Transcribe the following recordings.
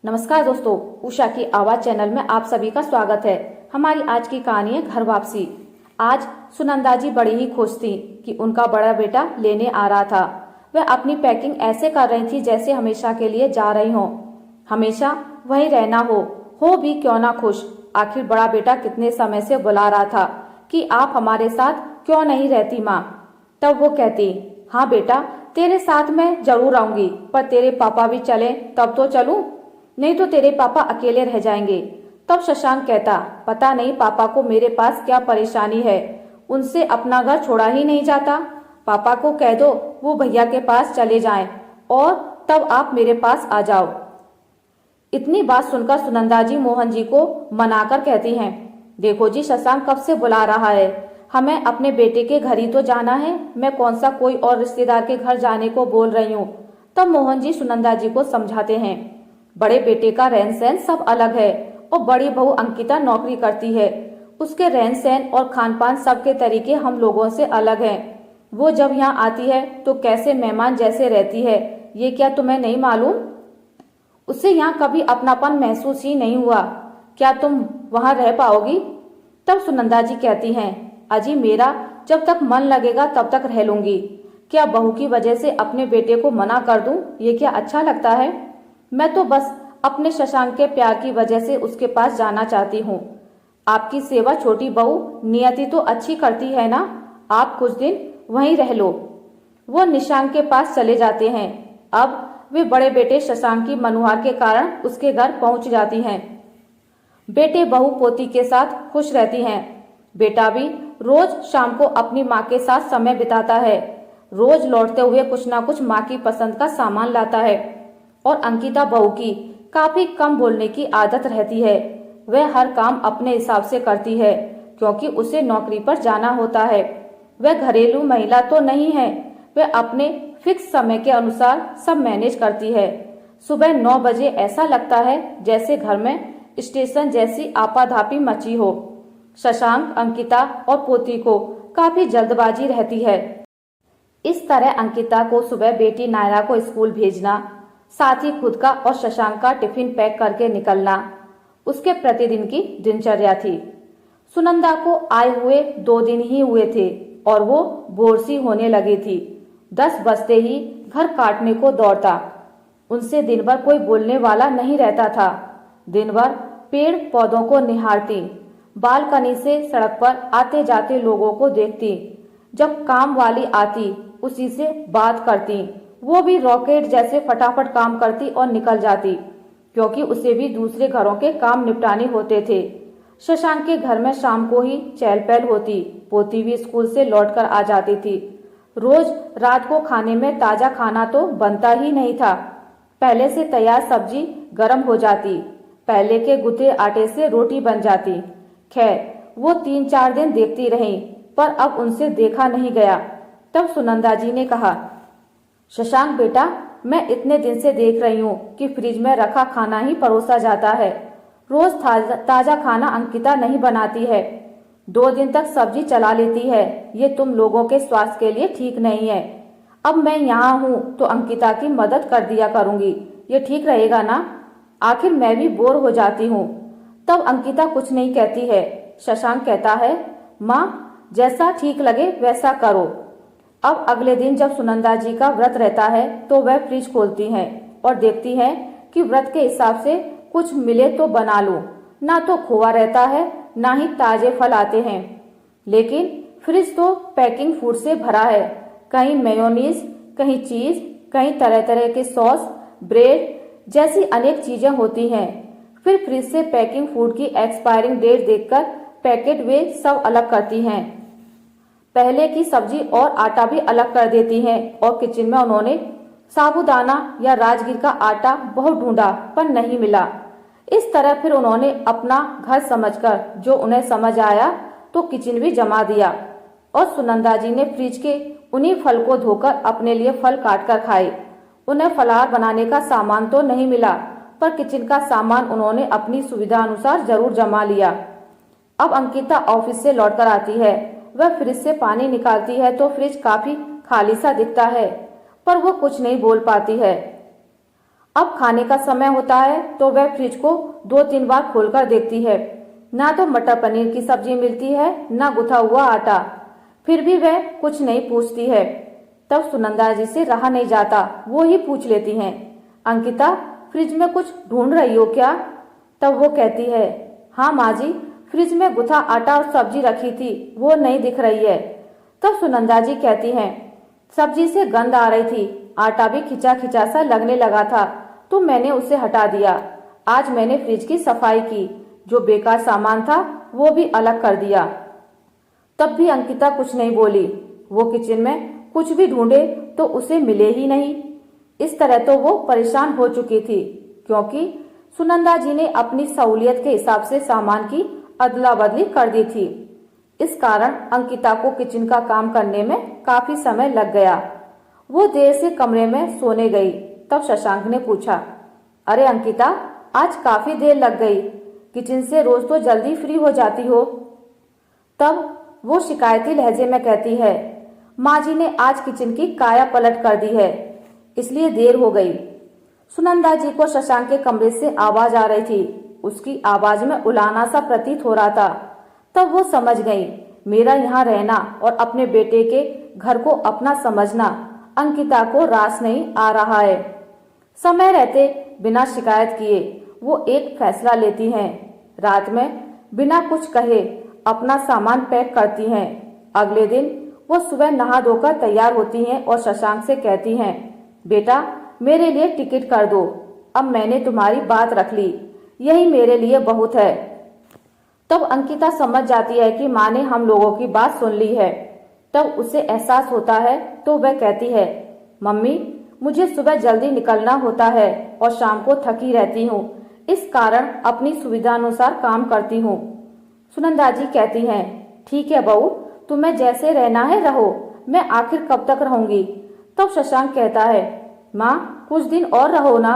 नमस्कार दोस्तों, उषा की आवाज चैनल में आप सभी का स्वागत है। हमारी आज की कहानी है घर वापसी। आज सुनंदा जी बड़ी ही खुश थी कि उनका बड़ा बेटा लेने आ रहा था। वह अपनी पैकिंग ऐसे कर रही थी जैसे हमेशा के लिए जा रही हो, हमेशा वहीं रहना हो भी क्यों ना खुश। आखिर बड़ा बेटा कितने समय से बुला रहा था कि आप हमारे साथ क्यों नहीं रहती माँ। तब वो कहती, हाँ बेटा, तेरे साथ मैं जरूर आऊंगी, पर तेरे पापा भी चले तब तो चलूं, नहीं तो तेरे पापा अकेले रह जाएंगे। तब शशांक कहता, पता नहीं पापा को मेरे पास क्या परेशानी है, उनसे अपना घर छोड़ा ही नहीं जाता। पापा को कह दो वो भैया के पास चले जाएं और तब आप मेरे पास आ जाओ। इतनी बात सुनकर सुनंदा जी मोहन जी को मनाकर कहती हैं, देखो जी, शशांक कब से बुला रहा है, हमें अपने बेटे के घर ही तो जाना है, मैं कौन सा कोई और रिश्तेदार के घर जाने को बोल रही हूँ। तब मोहन जी सुनंदा जी को समझाते हैं, बड़े बेटे का रहन सहन सब अलग है और बड़ी बहू अंकिता नौकरी करती है, उसके रहन सहन और खान पान सबके तरीके हम लोगों से अलग हैं। वो जब यहाँ आती है तो कैसे मेहमान जैसे रहती है, ये क्या तुम्हें नहीं मालूम? उसे यहाँ कभी अपनापन महसूस ही नहीं हुआ, क्या तुम वहाँ रह पाओगी? तब सुनंदा जी कहती हैं, अजी मेरा जब तक मन लगेगा तब तक रह लूंगी, क्या बहू की वजह से अपने बेटे को मना कर दूं, ये क्या अच्छा लगता है? मैं तो बस अपने शशांक के प्यार की वजह से उसके पास जाना चाहती हूँ। आपकी सेवा छोटी बहू नियति तो अच्छी करती है ना, आप कुछ दिन वहीं रह लो। वो निशांक के पास चले जाते हैं। अब वे बड़े बेटे शशांक की मनुहार के कारण उसके घर पहुंच जाती हैं। बेटे बहू पोती के साथ खुश रहती हैं। बेटा भी रोज शाम को अपनी माँ के साथ समय बिताता है, रोज लौटते हुए कुछ ना कुछ माँ की पसंद का सामान लाता है। और अंकिता बहू की काफी कम बोलने की आदत रहती है, वह हर काम अपने हिसाब से करती है क्योंकि उसे नौकरी पर जाना होता है। वह घरेलू महिला तो नहीं है, वह अपने फिक्स समय के अनुसार सब मैनेज करती है। सुबह 9 बजे ऐसा लगता है जैसे घर में स्टेशन जैसी आपाधापी मची हो। शशांक, अंकिता और पोती को काफी जल्दबाजी रहती है। इस तरह अंकिता को सुबह बेटी नायरा को स्कूल भेजना, साथ ही खुद का और शशांक का टिफिन पैक करके निकलना उसके प्रतिदिन की दिनचर्या थी। सुनंदा को आए हुए 2 दिन ही हुए थे और वो बोर सी होने लगी थी। 10 बजते ही घर काटने को दौड़ता। उनसे दिन भर कोई बोलने वाला नहीं रहता था। दिन भर पेड़ पौधों को निहारती, बालकनी से सड़क पर आते जाते लोगों को देखती। जब काम वाली आती उसी से बात करती, वो भी रॉकेट जैसे फटाफट काम करती और निकल जाती क्योंकि उसे भी दूसरे घरों के काम निपटाने होते थे। शशांक के घर में शाम को ही चहल पहल होती। पोती भी स्कूल से लौटकर आ जाती थी। रोज रात को खाने में ताजा खाना तो बनता ही नहीं था। पहले से तैयार सब्जी गर्म हो जाती, पहले के गुथे आटे से रोटी बन जाती। खैर वो 3-4 दिन देखती रही, पर अब उनसे देखा नहीं गया। तब सुनंदा जी ने कहा, शशांक बेटा, मैं इतने दिन से देख रही हूँ कि फ्रिज में रखा खाना ही परोसा जाता है, रोज ताजा खाना अंकिता नहीं बनाती है। 2 दिन तक सब्जी चला लेती है, ये तुम लोगों के स्वास्थ्य के लिए ठीक नहीं है। अब मैं यहाँ हूँ तो अंकिता की मदद कर दिया करूँगी, ये ठीक रहेगा ना? आखिर मैं भी बोर हो जाती हूँ। तब अंकिता कुछ नहीं कहती है। शशांक कहता है, माँ जैसा ठीक लगे वैसा करो। अब अगले दिन जब सुनंदा जी का व्रत रहता है तो वह फ्रिज खोलती हैं और देखती हैं कि व्रत के हिसाब से कुछ मिले तो बना लूं। ना तो खोआ रहता है, ना ही ताजे फल आते हैं, लेकिन फ्रिज तो पैकिंग फूड से भरा है। कहीं मेयोनीज, कहीं चीज, कहीं तरह तरह के सॉस, ब्रेड जैसी अनेक चीजें होती हैं। फिर फ्रिज से पैकिंग फूड की एक्सपायरिंग डेट देखकर पैकेट वे सब अलग करती हैं। पहले की सब्जी और आटा भी अलग कर देती हैं और किचन में उन्होंने साबूदाना या राजगीर का आटा बहुत ढूंढा पर नहीं मिला। इस तरह फिर उन्होंने अपना घर समझकर जो उन्हें समझ आया तो किचन भी जमा दिया और सुनंदा जी ने फ्रिज के उन्हीं फल को धोकर अपने लिए फल काट कर खाए। उन्हें फलाहार बनाने का सामान तो नहीं मिला, पर किचन का सामान उन्होंने अपनी सुविधा अनुसार जरूर जमा लिया। अब अंकिता ऑफिस से लौटकर आती है। वह फ्रिज से पानी निकालती है तो फ्रिज काफी खाली सा दिखता है, पर वो कुछ नहीं बोल पाती है। अब खाने का समय होता है तो वह फ्रिज को 2-3 बार खोलकर देखती है। ना तो मटर पनीर की सब्जी मिलती है, ना गुथा हुआ आटा। फिर भी वह कुछ नहीं पूछती है। तब सुनंदा जी से रहा नहीं जाता, वो ही पूछ लेती हैं, अंकिता, फ्रिज में कुछ ढूंढ रही हो क्या? तब वो कहती है, हाँ माँ जी, फ्रिज में गुथा आटा और सब्जी रखी थी, वो नहीं दिख रही है। तब सुनंदा जी कहती हैं, सब्जी से गंध आ रही थी, आटा भी खिंचा खिंचा सा लगने लगा था, तो मैंने उसे हटा दिया। आज मैंने फ्रिज की सफाई की, जो बेकार सामान था वो भी अलग कर दिया। तब भी अंकिता कुछ नहीं बोली। वो किचन में कुछ भी ढूंढे तो उसे मिले ही नहीं। इस तरह तो वो परेशान हो चुकी थी, क्योंकि सुनंदा जी ने अपनी सहूलियत के हिसाब से सामान की अदला बदली कर दी थी। इस कारण अंकिता को किचन का काम करने में काफी समय लग गया। वो देर से कमरे में सोने गई। तब शशांक ने पूछा, अरे अंकिता, आज काफी देर लग गई, किचन से रोज तो जल्दी फ्री हो जाती हो। तब वो शिकायती लहजे में कहती है, माँ जी ने आज किचन की काया पलट कर दी है, इसलिए देर हो गई। सुनंदा जी को शशांक के कमरे से आवाज आ रही थी। उसकी आवाज में उलाना सा प्रतीत हो रहा था। तब वो समझ गई, मेरा यहाँ रहना और अपने बेटे के घर को अपना समझना अंकिता को रास नहीं आ रहा है। समय रहते बिना शिकायत किए वो एक फैसला लेती हैं। रात में बिना कुछ कहे अपना सामान पैक करती हैं। अगले दिन वो सुबह नहा धोकर तैयार होती हैं और शशांक से कहती हैं, बेटा, मेरे लिए टिकट कर दो, अब मैंने तुम्हारी बात रख ली, यही मेरे लिए बहुत है। तब अंकिता समझ जाती है कि माँ ने हम लोगों की बात सुन ली है। तब उसे एहसास होता है तो वह कहती है, मम्मी, मुझे सुबह जल्दी निकलना होता है और शाम को थकी रहती हूँ, इस कारण अपनी सुविधानुसार काम करती हूँ। सुनंदा जी कहती हैं, ठीक है बहू, तुम्हें जैसे रहना है रहो, मैं आखिर कब तक रहूंगी। तब शशांक कहता है, माँ, कुछ दिन और रहो ना।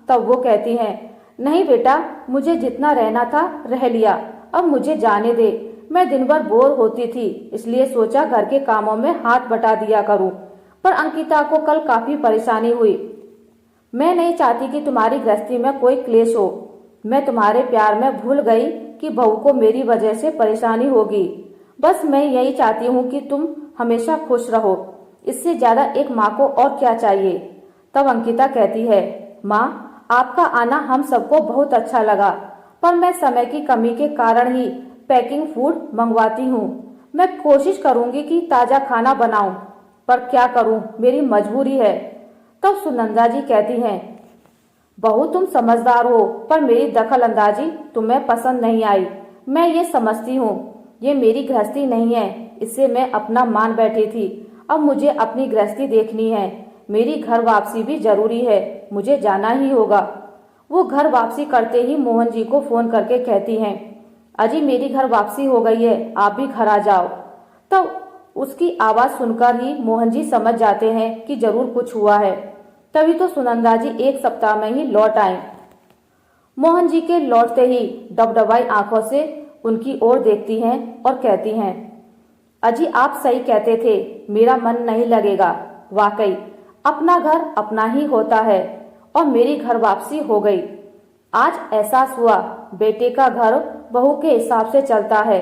तब वो कहती हैं, नहीं बेटा, मुझे जितना रहना था रह लिया, अब मुझे जाने दे। मैं दिन भर बोर होती थी, इसलिए सोचा घर के कामों में हाथ बटा दिया करूं। पर अंकिता को कल काफी परेशानी हुई। मैं नहीं चाहती कि तुम्हारी गृहस्थी में कोई क्लेश हो। मैं तुम्हारे प्यार में भूल गई कि बहू को मेरी वजह से परेशानी होगी। बस मैं यही चाहती हूँ कि तुम हमेशा खुश रहो, इससे ज्यादा एक माँ को और क्या चाहिए। तब अंकिता कहती है, माँ, आपका आना हम सबको बहुत अच्छा लगा, पर मैं समय की कमी के कारण ही पैकिंग फूड मंगवाती हूँ। मैं कोशिश करूंगी कि ताजा खाना बनाऊं, पर क्या करूं, मेरी मजबूरी है। तब सुनंदा जी कहती हैं, बहू, तुम समझदार हो, पर मेरी दखल अंदाजी तुम्हें पसंद नहीं आई। मैं ये समझती हूँ, ये मेरी गृहस्थी नहीं है, इससे मैं अपना मान बैठी थी। अब मुझे अपनी गृहस्थी देखनी है। मेरी घर वापसी भी जरूरी है, मुझे जाना ही होगा। वो घर वापसी करते ही मोहन जी को फोन करके कहती हैं, अजी, मेरी घर वापसी हो गई है, आप भी घर आ जाओ। तब उसकी आवाज सुनकर ही मोहन जी समझ जाते हैं कि जरूर कुछ हुआ है। तभी तो सुनंदा जी 1 सप्ताह में ही लौट आए। मोहन जी के लौटते ही डबडबाई आंखों से उनकी ओर देखती हैं और कहती हैं, अजी, आप सही कहते थे, मेरा मन नहीं लगेगा। वाकई अपना घर अपना ही होता है और मेरी घर वापसी हो गई। आज एहसास हुआ, बेटे का घर बहू के हिसाब से चलता है।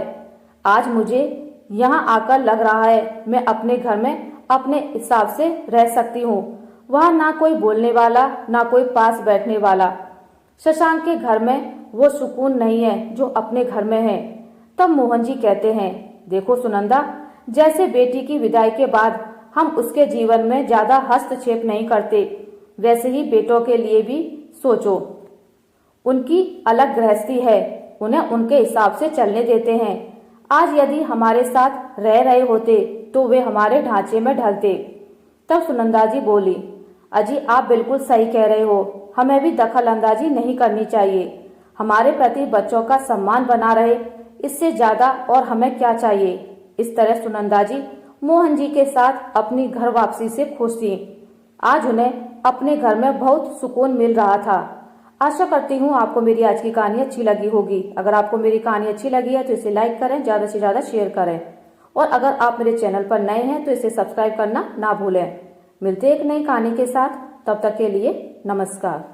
आज मुझे यहाँ आकर लग रहा है मैं अपने घर में अपने हिसाब से रह सकती हूँ। वहाँ ना कोई बोलने वाला, ना कोई पास बैठने वाला। शशांक के घर में वो सुकून नहीं है जो अपने घर में है। तब मोहन जी कहते हैं, देखो सुनंदा, जैसे बेटी की विदाई के बाद हम उसके जीवन में ज्यादा हस्तक्षेप नहीं करते, वैसे ही बेटों के लिए भी सोचो। उनकी अलग गृहस्थी है, उन्हें उनके हिसाब से चलने देते हैं। आज यदि हमारे साथ रह रहे होते तो वे हमारे ढांचे में ढलते। तब सुनंदा जी बोली, अजी, आप बिल्कुल सही कह रहे हो, हमें भी दखल अंदाजी नहीं करनी चाहिए। हमारे प्रति बच्चों का सम्मान बना रहे, इससे ज्यादा और हमें क्या चाहिए। इस तरह सुनंदा जी मोहन जी के साथ अपनी घर वापसी से खुश थी। आज उन्हें अपने घर में बहुत सुकून मिल रहा था। आशा करती हूँ आपको मेरी आज की कहानी अच्छी लगी होगी। अगर आपको मेरी कहानी अच्छी लगी है तो इसे लाइक करें, ज्यादा से ज्यादा शेयर करें, और अगर आप मेरे चैनल पर नए हैं तो इसे सब्सक्राइब करना ना भूलें। मिलते एक नई कहानी के साथ, तब तक के लिए नमस्कार।